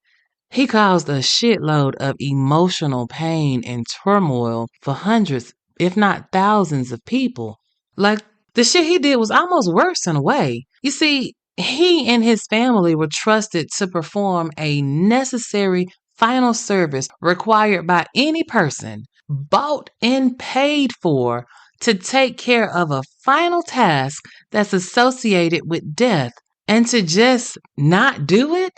he caused a shitload of emotional pain and turmoil for hundreds, if not thousands of people. Like, the shit he did was almost worse in a way. You see, he and his family were trusted to perform a necessary final service required by any person, bought and paid for, to take care of a final task that's associated with death, and to just not do it?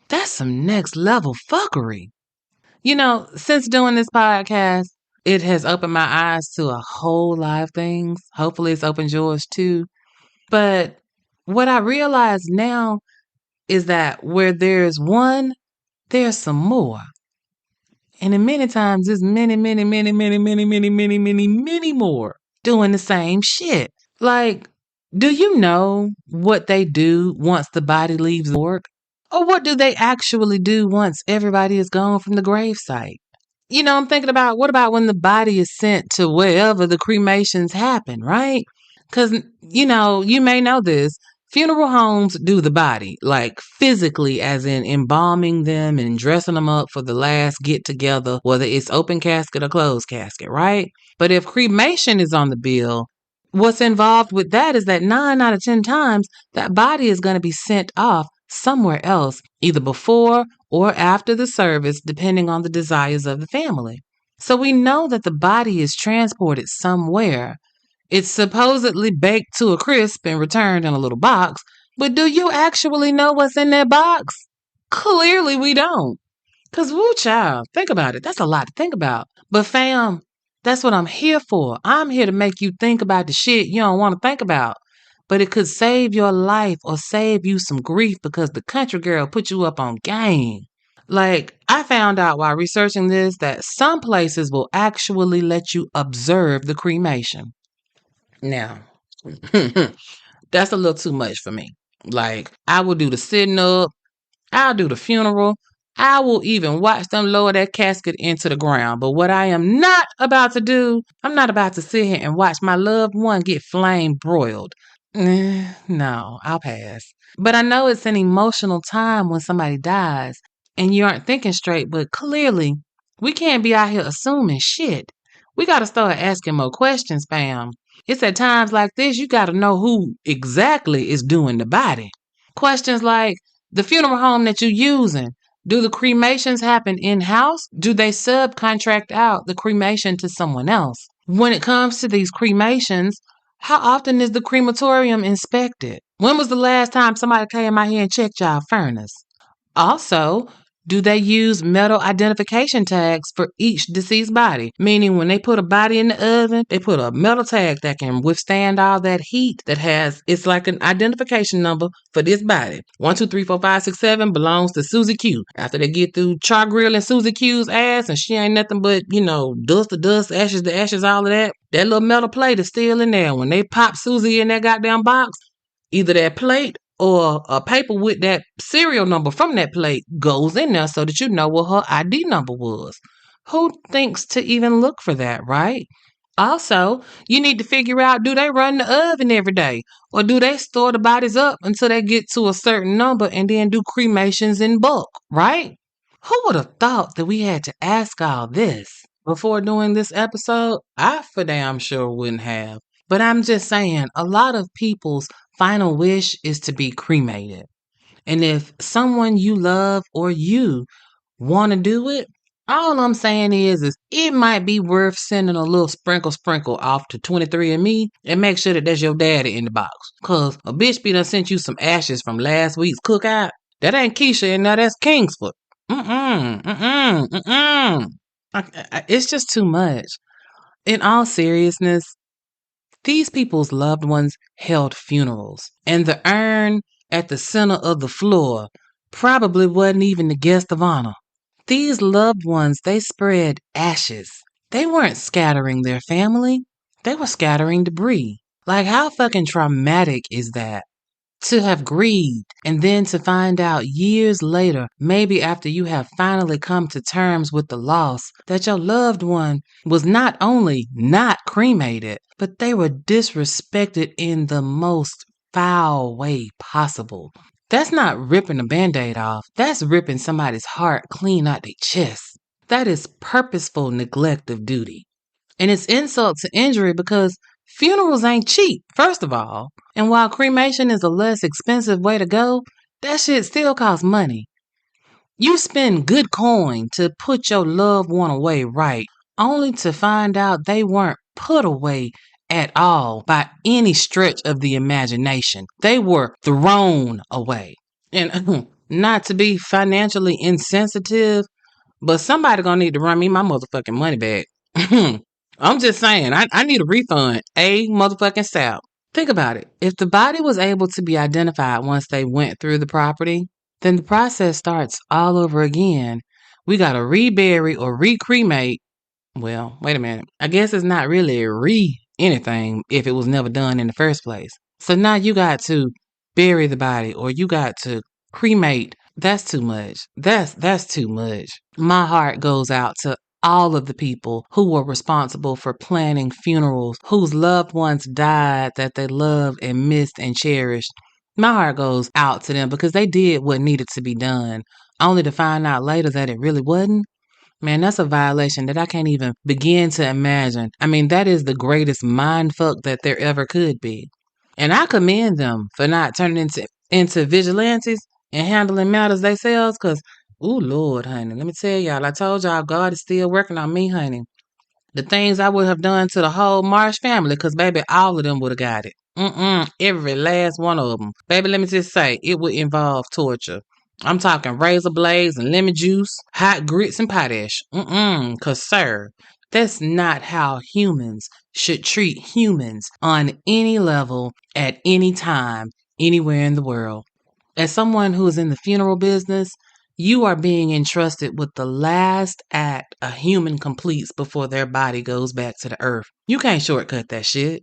That's some next level fuckery. Since doing this podcast, it has opened my eyes to a whole lot of things. Hopefully, it's opened yours too. But what I realize now is that where there's one, there's some more. And in many times, there's many, many, many, many, many, many, many, many, many more doing the same shit. Like, do you know what they do once the body leaves the morgue? Or what do they actually do once everybody is gone from the gravesite? I'm thinking about, what about when the body is sent to wherever the cremations happen, right? Because, you may know this. Funeral homes do the body, like physically, as in embalming them and dressing them up for the last get together, whether it's open casket or closed casket, right? But if cremation is on the bill, what's involved with that is that 9 out of 10 times that body is going to be sent off somewhere else, either before or after the service, depending on the desires of the family. So we know that the body is transported somewhere. It's supposedly baked to a crisp and returned in a little box, but do you actually know what's in that box? Clearly we don't. Cause woo child, think about it. That's a lot to think about. But fam, that's what I'm here for. I'm here to make you think about the shit you don't want to think about. But it could save your life or save you some grief because the country girl put you up on game. Like, I found out while researching this that some places will actually let you observe the cremation. Now, that's a little too much for me. Like, I will do the sitting up, I'll do the funeral, I will even watch them lower that casket into the ground. But what I am not about to do, I'm not about to sit here and watch my loved one get flame broiled. No, I'll pass. But I know it's an emotional time when somebody dies and you aren't thinking straight, but clearly we can't be out here assuming shit. We got to start asking more questions, fam. It's at times like this you got to know who exactly is doing the body. Questions like the funeral home that you're using. Do the cremations happen in-house? Do they subcontract out the cremation to someone else? When it comes to these cremations, how often is the crematorium inspected? When was the last time somebody came out here and checked y'all furnace? Also, do they use metal identification tags for each deceased body? Meaning when they put a body in the oven, they put a metal tag that can withstand all that heat that it's like an identification number for this body. 1, 2, 3, 4, 5, 6, 7 belongs to Susie Q. After they get through char grilling Susie Q's ass and she ain't nothing but, dust to dust, ashes to ashes, all of that. That little metal plate is still in there. When they pop Susie in that goddamn box, either that plate or a paper with that serial number from that plate goes in there so that you know what her ID number was. Who thinks to even look for that, right? Also, you need to figure out, do they run the oven every day? Or do they store the bodies up until they get to a certain number and then do cremations in bulk, right? Who would have thought that we had to ask all this before doing this episode? I for damn sure wouldn't have. But I'm just saying, a lot of people's final wish is to be cremated. And if someone you love or you want to do it, all I'm saying is it might be worth sending a little sprinkle off to 23andMe and make sure that that's your daddy in the box. Because a bitch be done sent you some ashes from last week's cookout. That ain't Keisha and now that's Kingsford. It's just too much. In all seriousness, these people's loved ones held funerals, and the urn at the center of the floor probably wasn't even the guest of honor. These loved ones, they spread ashes. They weren't scattering their family, they were scattering debris. Like, how fucking traumatic is that? To have grieved and then to find out years later, maybe after you have finally come to terms with the loss, that your loved one was not only not cremated, but they were disrespected in the most foul way possible. That's not ripping a band-aid off. That's ripping somebody's heart clean out their chest. That is purposeful neglect of duty. And it's insult to injury because funerals ain't cheap, first of all. And while cremation is a less expensive way to go, that shit still costs money. You spend good coin to put your loved one away right, only to find out they weren't put away at all by any stretch of the imagination. They were thrown away. And not to be financially insensitive, but somebody gonna need to run me my motherfucking money back. I'm just saying, I need a refund. A motherfucking stout. Think about it. If the body was able to be identified once they went through the property, then the process starts all over again. We gotta rebury or recremate. Well, wait a minute. I guess it's not really anything if it was never done in the first place. So now you got to bury the body or you got to cremate. That's too much. That's too much. My heart goes out to all of the people who were responsible for planning funerals, whose loved ones died that they loved and missed and cherished. My heart goes out to them because they did what needed to be done, only to find out later that it really wasn't. Man, that's a violation that I can't even begin to imagine. I mean, that is the greatest mind fuck that there ever could be. And I commend them for not turning into vigilantes and handling matters themselves, because, ooh, Lord, honey, let me tell y'all, I told y'all God is still working on me, honey. The things I would have done to the whole Marsh family, because, baby, all of them would have got it. Every last one of them. Baby, let me just say, it would involve torture. I'm talking razor blades and lemon juice, hot grits and potash. Because, sir, that's not how humans should treat humans on any level, at any time, anywhere in the world. As someone who is in the funeral business, you are being entrusted with the last act a human completes before their body goes back to the earth. You can't shortcut that shit.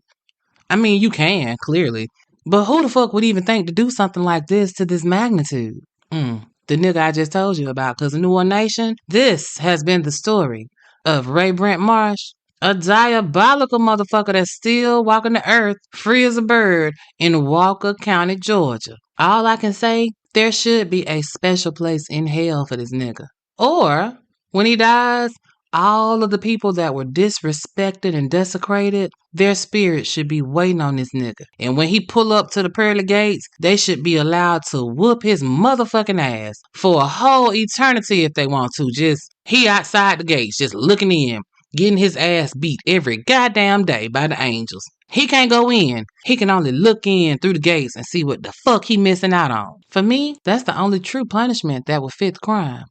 I mean, you can, clearly. But who the fuck would even think to do something like this to this magnitude? The nigga I just told you about, cause a New One Nation, this has been the story of Ray Brent Marsh, a diabolical motherfucker that's still walking the earth free as a bird in Walker County, Georgia. All I can say, there should be a special place in hell for this nigga. Or, when he dies, all of the people that were disrespected and desecrated, their spirits should be waiting on this nigga. And when he pull up to the pearly gates, they should be allowed to whoop his motherfucking ass for a whole eternity if they want to. Just, he outside the gates, just looking in, getting his ass beat every goddamn day by the angels. He can't go in. He can only look in through the gates and see what the fuck he missing out on. For me, that's the only true punishment that would fit the crime.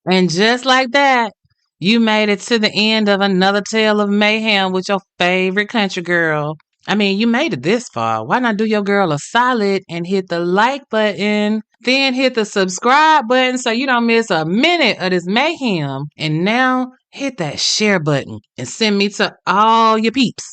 And just like that, you made it to the end of another tale of mayhem with your favorite country girl. I mean, you made it this far. Why not do your girl a solid and hit the like button, then hit the subscribe button so you don't miss a minute of this mayhem. And now hit that share button and send me to all your peeps.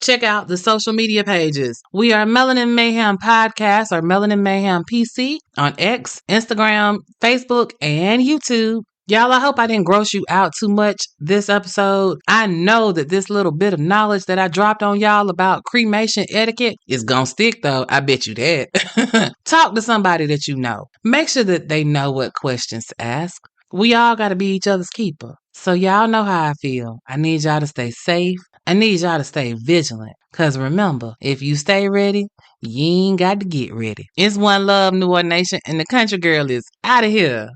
Check out the social media pages. We are Melanin Mayhem Podcast or Melanin Mayhem PC on X, Instagram, Facebook, and YouTube. Y'all, I hope I didn't gross you out too much this episode. I know that this little bit of knowledge that I dropped on y'all about cremation etiquette is gonna stick, though. I bet you that. Talk to somebody that you know. Make sure that they know what questions to ask. We all gotta be each other's keeper. So y'all know how I feel. I need y'all to stay safe. I need y'all to stay vigilant. Because remember, if you stay ready, you ain't got to get ready. It's one love, New One Nation, and the country girl is out of here.